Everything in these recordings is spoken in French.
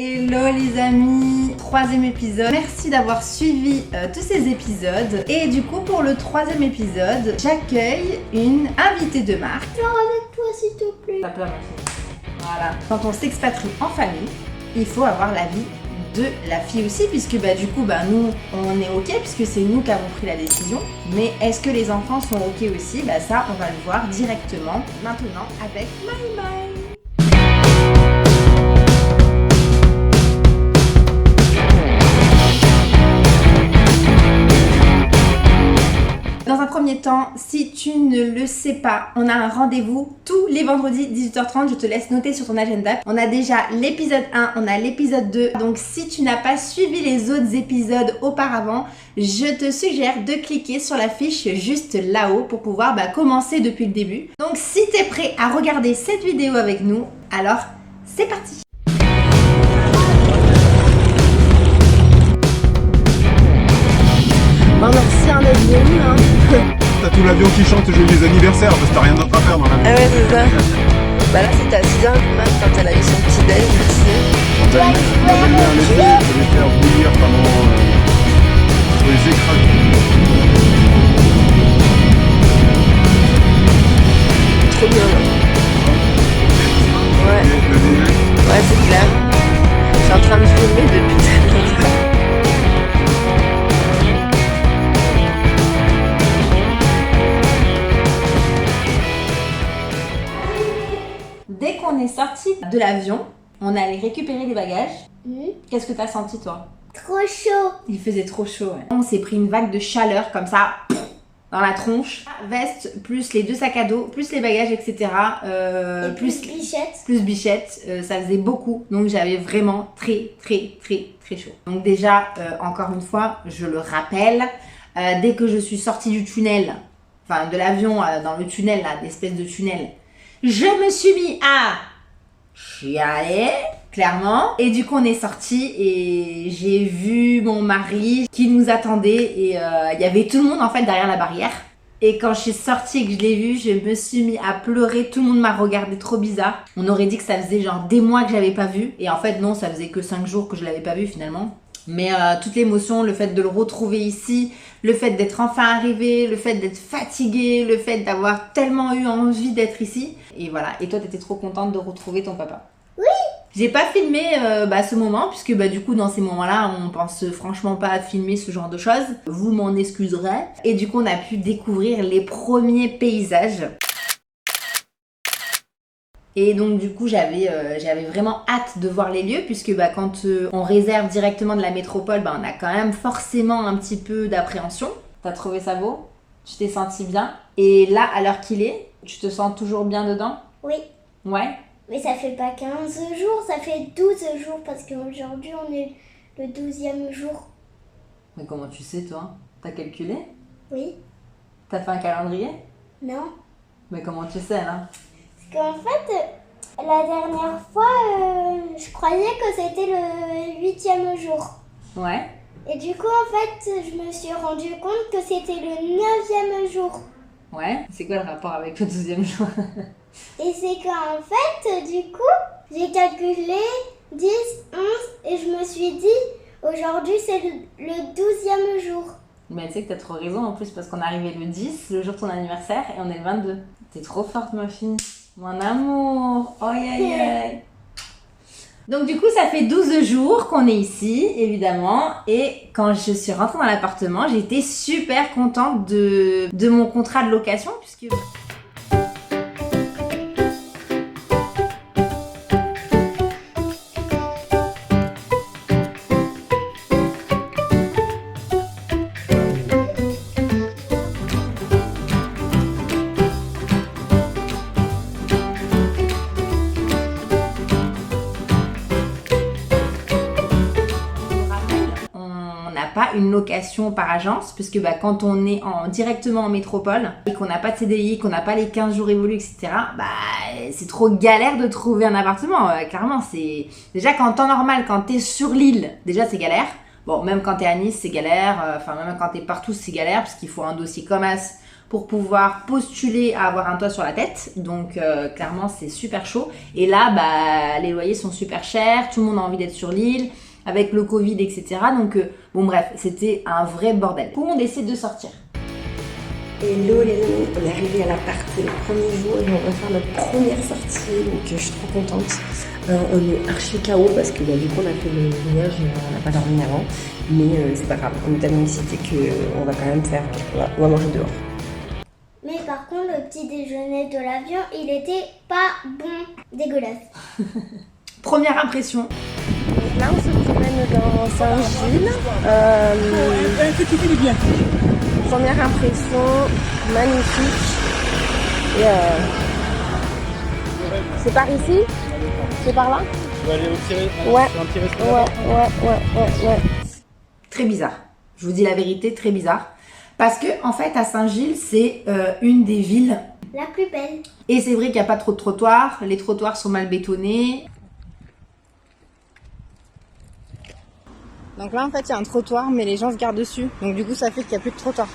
Hello les amis, troisième épisode. Merci d'avoir suivi tous ces épisodes. Et du coup pour le troisième épisode, j'accueille une invitée de marque. Genre avec toi s'il te plaît. T'as peur ma fille. Voilà. Quand on s'expatrie en famille, il faut avoir l'avis de la fille aussi, puisque du coup nous on est ok puisque c'est nous qui avons pris la décision. Mais est-ce que les enfants sont ok aussi? Ça on va le voir directement maintenant avec Maïmaï. Dans un premier temps, si tu ne le sais pas, on a un rendez-vous tous les vendredis 18h30. Je te laisse noter sur ton agenda. On a déjà l'épisode 1, on a l'épisode 2. Donc si tu n'as pas suivi les autres épisodes auparavant, je te suggère de cliquer sur la fiche juste là-haut pour pouvoir commencer depuis le début. Donc si tu es prêt à regarder cette vidéo avec nous, alors c'est parti. Merci hein, d'être venu hein. T'as tout l'avion qui chante joyeux anniversaire parce que t'as rien d'autre à faire dans l'avion. Ah ouais c'est ça. Là c'était à 6h du mat quand elle a eu son petit déj ici. On t'a mis un effet pour les faire bouillir pendant pour les écraser. Trop bien là. Ouais c'est clair. Je suis en train de filmer depuis tout à l'heure. Dès qu'on est sorti de l'avion, on est allé récupérer les bagages. Qu'est-ce que t'as senti toi? Trop chaud. Il faisait trop chaud. Ouais. On s'est pris une vague de chaleur comme ça dans la tronche. Veste, plus les 2 sacs à dos, plus les bagages, etc. Et plus bichette. Plus bichette, ça faisait beaucoup. Donc j'avais vraiment très chaud. Donc déjà, encore une fois, je le rappelle, dès que je suis sortie du tunnel, enfin de l'avion dans le tunnel, là, d'espèce de tunnel, je me suis mis à chialer, clairement. Et du coup, on est sorti et j'ai vu mon mari qui nous attendait. Et il y avait tout le monde en fait derrière la barrière. Et quand je suis sortie et que je l'ai vu, je me suis mis à pleurer. Tout le monde m'a regardé trop bizarre. On aurait dit que ça faisait genre des mois que je l'avais pas vu. Et en fait, non, ça faisait que 5 jours que je l'avais pas vu finalement. Mais toute l'émotion, le fait de le retrouver ici, le fait d'être enfin arrivé, le fait d'être fatigué, le fait d'avoir tellement eu envie d'être ici. Et voilà. Et toi, t'étais trop contente de retrouver ton papa? Oui. J'ai pas filmé ce moment, puisque du coup, dans ces moments-là, on pense franchement pas à filmer ce genre de choses. Vous m'en excuserez. Et du coup, on a pu découvrir les premiers paysages. Et donc du coup j'avais vraiment hâte de voir les lieux puisque quand on réserve directement de la métropole, on a quand même forcément un petit peu d'appréhension. T'as trouvé ça beau? Tu t'es senti bien? Et là, à l'heure qu'il est, tu te sens toujours bien dedans? Oui. Ouais? Mais ça fait pas 15 jours, ça fait 12 jours parce qu'aujourd'hui on est le 12e jour. Mais comment tu sais toi? T'as calculé? Oui. T'as fait un calendrier? Non. Mais comment tu sais là? Parce qu'en fait, la dernière fois, je croyais que c'était le 8e jour. Ouais. Et du coup, en fait, je me suis rendu compte que c'était le 9e jour. Ouais. C'est quoi le rapport avec le 12e jour? Et c'est qu'en fait, du coup, j'ai calculé 10, 11 et je me suis dit, aujourd'hui c'est le 12e jour. Mais tu sais que t'as trop raison en plus parce qu'on est arrivé le 10, le jour de ton anniversaire, et on est le 22. T'es trop forte ma fille. Mon amour. Oh aïe. Donc du coup ça fait 12 jours qu'on est ici évidemment, et quand je suis rentrée dans l'appartement j'étais super contente de mon contrat de location puisque... Pas une location par agence puisque quand on est directement en métropole et qu'on n'a pas de CDI, qu'on n'a pas les 15 jours évolus, etc., c'est trop galère de trouver un appartement. Clairement, c'est déjà qu'en temps normal, quand t'es sur l'île, déjà c'est galère. Bon, même quand t'es à Nice, c'est galère. Même quand t'es partout, c'est galère parce qu'il faut un dossier comme as pour pouvoir postuler à avoir un toit sur la tête. Donc clairement c'est super chaud. Et là bah, les loyers sont super chers, tout le monde a envie d'être sur l'île, avec le Covid, etc. Donc bon bref, c'était un vrai bordel. Du coup on décide de sortir. Hello les amis, on est arrivé à l'appart, c'est le premier jour et on va faire notre première sortie, donc je suis trop contente. On est archi KO parce que du coup on a fait le voyage, on n'a pas dormi avant, mais c'est pas grave, on est tellement excité qu'on va quand même on va manger dehors. Mais par contre, le petit déjeuner de l'avion, il était pas bon, dégueulasse. Première impression. Donc là on se promène dans Saint-Gilles. Première impression, magnifique. Et c'est par ici? C'est par là? On va aller au petit Ouais. sur un petit restaurant. Ouais. Très bizarre. Je vous dis la vérité, très bizarre. Parce que en fait à Saint-Gilles, c'est une des villes. La plus belle. Et c'est vrai qu'il n'y a pas trop de trottoirs. Les trottoirs sont mal bétonnés. Donc là, en fait, il y a un trottoir, mais les gens se gardent dessus. Donc du coup, ça fait qu'il n'y a plus de trottoir.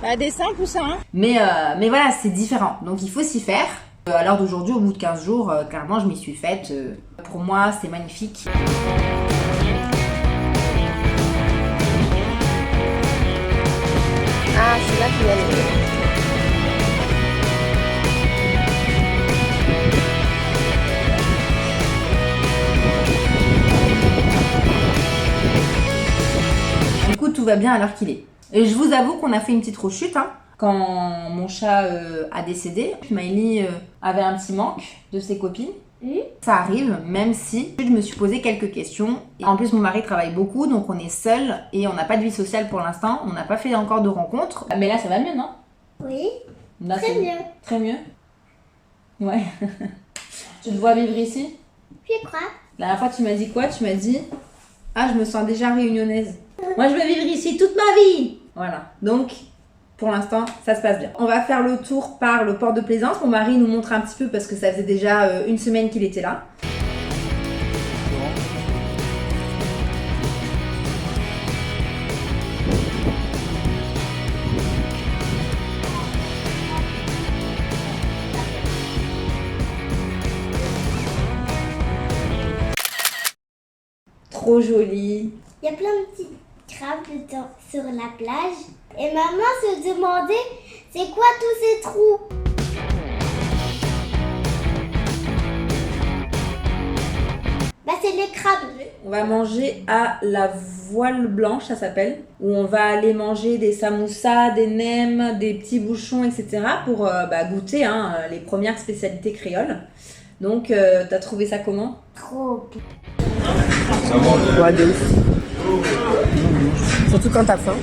Bah, des simples ou ça, hein? Mais voilà, c'est différent. Donc il faut s'y faire. À l'heure d'aujourd'hui, au bout de 15 jours, clairement, je m'y suis faite. Pour moi, c'est magnifique. Ah, c'est là qu'il y a les... Du coup, tout va bien à l'heure qu'il est. Et je vous avoue qu'on a fait une petite rechute, hein. Quand mon chat a décédé, Miley avait un petit manque de ses copines. Ça arrive, même si je me suis posé quelques questions. Et en plus, mon mari travaille beaucoup, donc on est seul et on n'a pas de vie sociale pour l'instant. On n'a pas fait encore de rencontres. Mais là, ça va mieux, non? Oui, Là, très c'est mieux. Très mieux. Ouais. Tu te vois vivre ici? Je crois. La dernière fois, tu m'as dit quoi? Tu m'as dit « Ah, je me sens déjà réunionnaise. Moi, je veux vivre ici toute ma vie !» Voilà. Donc, pour l'instant, ça se passe bien. On va faire le tour par le port de Plaisance. Mon mari nous montre un petit peu parce que ça faisait déjà une semaine qu'il était là. Trop joli. Il y a plein de petits crabes sur la plage. Et maman se demandait, c'est quoi tous ces trous? Bah c'est les crabes. On va manger à la Voile Blanche, ça s'appelle, où on va aller manger des samoussas, des nems, des petits bouchons, etc. pour goûter les premières spécialités créoles. Donc, t'as trouvé ça comment? Trop bien. Ouais, de ouf. Surtout quand t'as faim.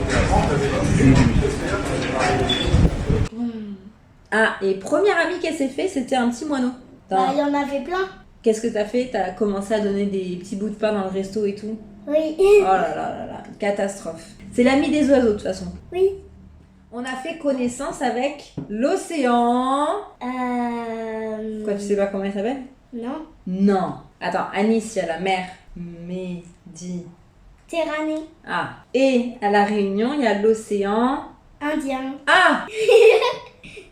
Ah, et premier ami qu'elle s'est fait, c'était un petit moineau. Bah il y en avait plein. Qu'est-ce que t'as fait? T'as commencé à donner des petits bouts de pain dans le resto et tout? Oui. Oh là là là là, catastrophe. C'est l'ami des oiseaux de toute façon. Oui. On a fait connaissance avec l'océan. Quoi, tu sais pas comment il s'appelle? Non. Non. Attends, à Nice, il y a la mer Méditerranée. Terranée. Ah. Et à La Réunion, il y a l'océan. Indien. Ah!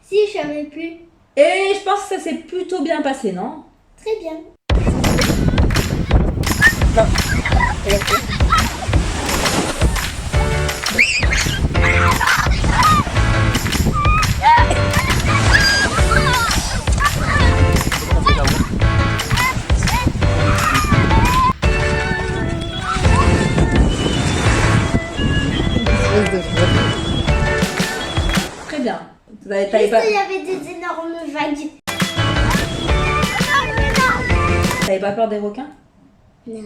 Si, je savais plus. Et je pense que ça s'est plutôt bien passé, non? Très bien. Très bien. Juste, T'avais pas, il y avait des énormes vagues. t'avais pas peur des requins? Non.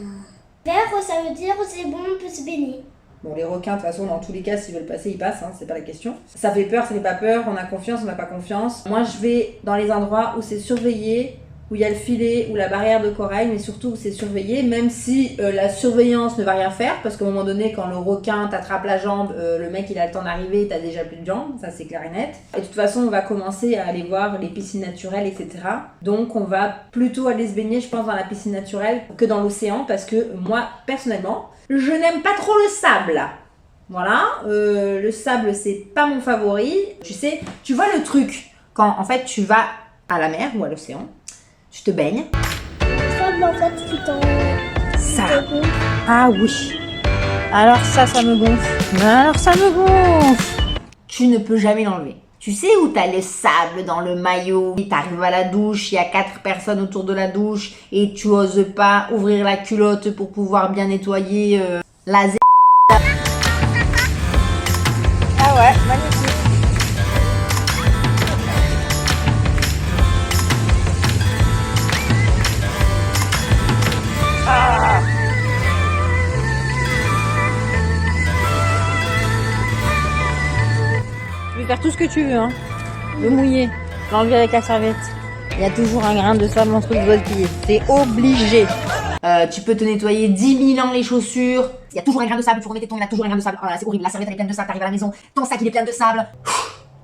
Vert, ça veut dire c'est bon, on peut se baigner. Bon, les requins, de toute façon, dans tous les cas, s'ils veulent passer, ils passent, hein, c'est pas la question. Ça fait peur, ça fait pas peur, on a confiance, on n'a pas confiance. Moi, je vais dans les endroits où c'est surveillé, où il y a le filet, ou la barrière de corail, mais surtout où c'est surveillé, même si la surveillance ne va rien faire, parce qu'à un moment donné, quand le requin t'attrape la jambe, le mec il a le temps d'arriver, t'as déjà plus de jambes, ça c'est clair et net. Et de toute façon, on va commencer à aller voir les piscines naturelles, etc. Donc on va plutôt aller se baigner, je pense, dans la piscine naturelle que dans l'océan, parce que moi, personnellement, je n'aime pas trop le sable. Voilà, le sable c'est pas mon favori. Tu sais, tu vois le truc quand en fait tu vas à la mer ou à l'océan, tu te baignes. Sable en fait qui t'en... Ça. Ah oui. Alors ça me gonfle. Alors ça me gonfle. Tu ne peux jamais l'enlever. Tu sais où t'as le sable dans le maillot, t'arrives à la douche, il y a 4 personnes autour de la douche et tu oses pas ouvrir la culotte pour pouvoir bien nettoyer la z... Ah ouais, magnifique. Tu peux faire tout ce que tu veux, hein. Le mouiller, l'enlever avec la serviette. Il y a toujours un grain de sable entre les doigts de pied. C'est obligé. tu peux te nettoyer 10 000 ans les chaussures. Il y a toujours un grain de sable, tu remets tes tongs, il y a toujours un grain de sable. Oh là, c'est horrible, la serviette elle est pleine de sable, t'arrives à la maison, ton sac il est plein de sable.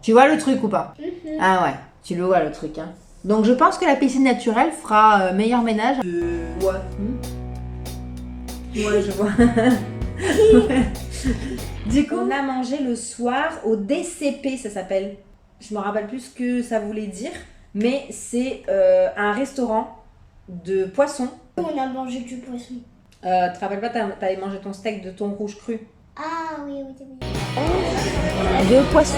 Tu vois le truc ou pas? Ah ouais, tu le vois le truc. Hein. Donc je pense que la piscine naturelle fera meilleur ménage. Ouais. Ouais, je vois. Ouais. Du coup, on a mangé le soir au DCP, ça s'appelle. Je me rappelle plus ce que ça voulait dire, mais c'est un restaurant de poisson. On a mangé du poisson. Tu te rappelles pas, t'avais mangé ton steak de thon rouge cru. Ah oui, oui, oui. De poisson.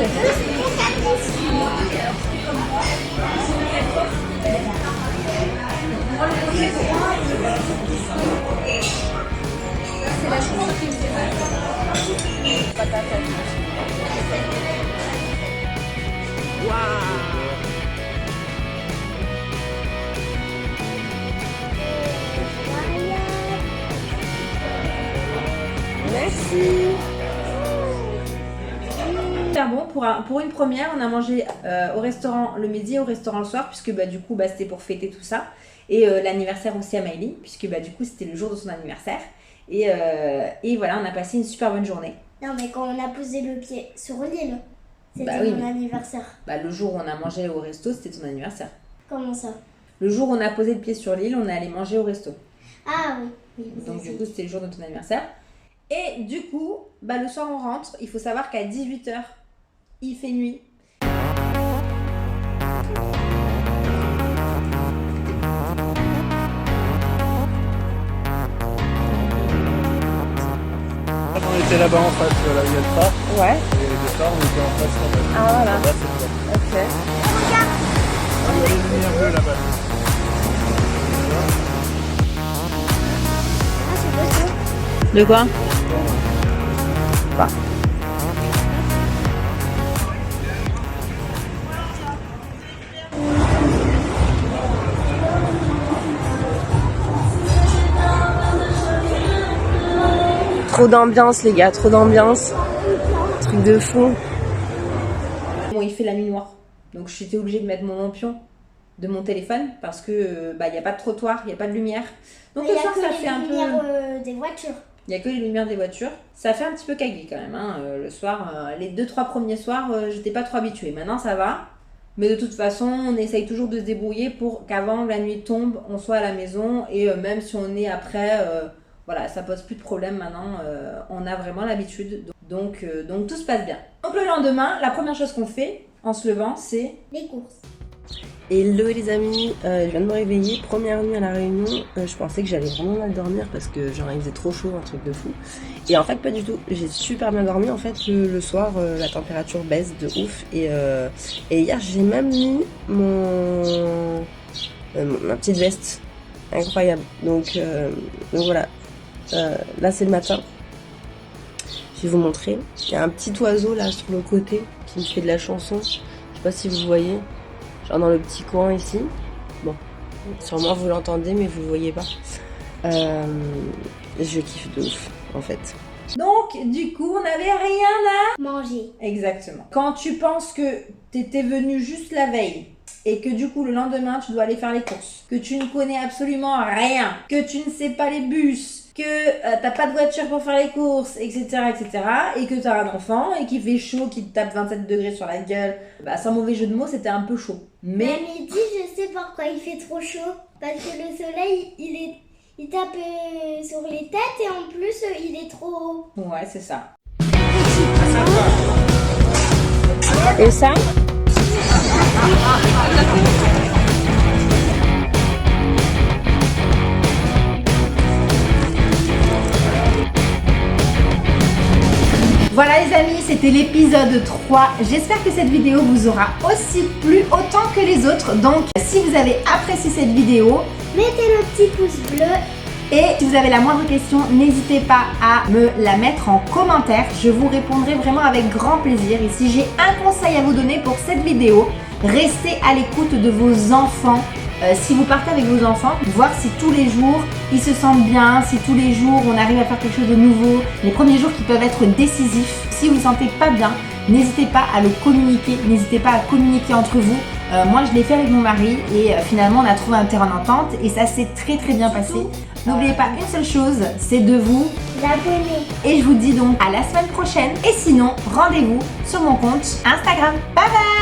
Super bon, pour une première, on a mangé au restaurant le midi et au restaurant le soir, puisque bah, du coup bah, c'était pour fêter tout ça. Et l'anniversaire aussi à Maëlie, puisque bah, du coup c'était le jour de son anniversaire. Et voilà, on a passé une super bonne journée. Non, mais quand on a posé le pied sur l'île, c'était Bah oui, mon mais- anniversaire. Bah, le jour où on a mangé au resto, c'était ton anniversaire. Comment ça? Le jour où on a posé le pied sur l'île, on est allé manger au resto. Ah oui. Oui, Donc c'est du coup, c'était le jour de ton anniversaire. Et du coup, bah, le soir on rentre. Il faut savoir qu'à 18h, il fait nuit. On était là-bas en face, là où il y a le phare. Ouais. Et le phare, on était en face là-bas. Ah voilà. Là-bas, c'est là. Ok. Il y a les lumières bleues là-bas. De quoi? Trop d'ambiance les gars, trop d'ambiance. Truc de fou. Bon, il fait la nuit noire. Donc j'étais obligée de mettre mon lampion de mon téléphone parce que bah, il n'y a pas de trottoir, il n'y a pas de lumière. Donc Mais le il y a soir, que ça les fait un peu... lumières des voitures. Il n'y a que les lumières des voitures. Ça fait un petit peu cagui quand même. Hein. Le soir, les 2-3 premiers soirs, j'étais pas trop habituée. Maintenant, ça va. Mais de toute façon, on essaye toujours de se débrouiller pour qu'avant la nuit tombe, on soit à la maison. Et même si on est après, voilà, ça pose plus de problème maintenant. On a vraiment l'habitude. Donc tout se passe bien. Donc le lendemain, la première chose qu'on fait en se levant, c'est... Les courses. Hello les amis, je viens de me réveiller, première nuit à la Réunion, je pensais que j'allais vraiment mal dormir parce que genre il faisait trop chaud, un truc de fou. Et en fait pas du tout, j'ai super bien dormi, en fait le soir la température baisse de ouf et hier j'ai même mis ma petite veste, incroyable. Donc voilà, là c'est le matin, je vais vous montrer, il y a un petit oiseau là sur le côté qui me fait de la chanson, je sais pas si vous voyez. Genre dans le petit coin ici. Bon, sûrement vous l'entendez, mais vous le voyez pas. Je kiffe de ouf, en fait. Donc, du coup, on n'avait rien à... Manger. Exactement. Quand tu penses que t'étais venu juste la veille et que du coup, le lendemain, tu dois aller faire les courses, que tu ne connais absolument rien, que tu ne sais pas les bus, que t'as pas de voiture pour faire les courses, etc., etc., et que t'as un enfant et qu'il fait chaud, qu'il te tape 27 degrés sur la gueule, bah sans mauvais jeu de mots, c'était un peu chaud. Mais Mais à midi, je sais pourquoi il fait trop chaud. Parce que le soleil, il tape sur les têtes et en plus, il est trop haut. ouais, c'est ça. Et ça? Voilà les amis, c'était l'épisode 3. J'espère que cette vidéo vous aura aussi plu autant que les autres. Donc si vous avez apprécié cette vidéo, Mettez le petit pouce bleu. et si vous avez la moindre question, n'hésitez pas à me la mettre en commentaire. Je vous répondrai vraiment avec grand plaisir. Et si j'ai un conseil à vous donner pour cette vidéo, restez à l'écoute de vos enfants. Si vous partez avec vos enfants, voir si tous les jours ils se sentent bien, si tous les jours on arrive à faire quelque chose de nouveau, les premiers jours qui peuvent être décisifs. Si vous ne vous sentez pas bien, n'hésitez pas à le communiquer, n'hésitez pas à communiquer entre vous. Moi je l'ai fait avec mon mari et finalement on a trouvé un terrain d'entente et ça s'est très très bien passé. N'oubliez pas une seule chose, c'est de vous Abonnez. et je vous dis donc à la semaine prochaine. Et sinon, rendez-vous sur mon compte Instagram. Bye bye!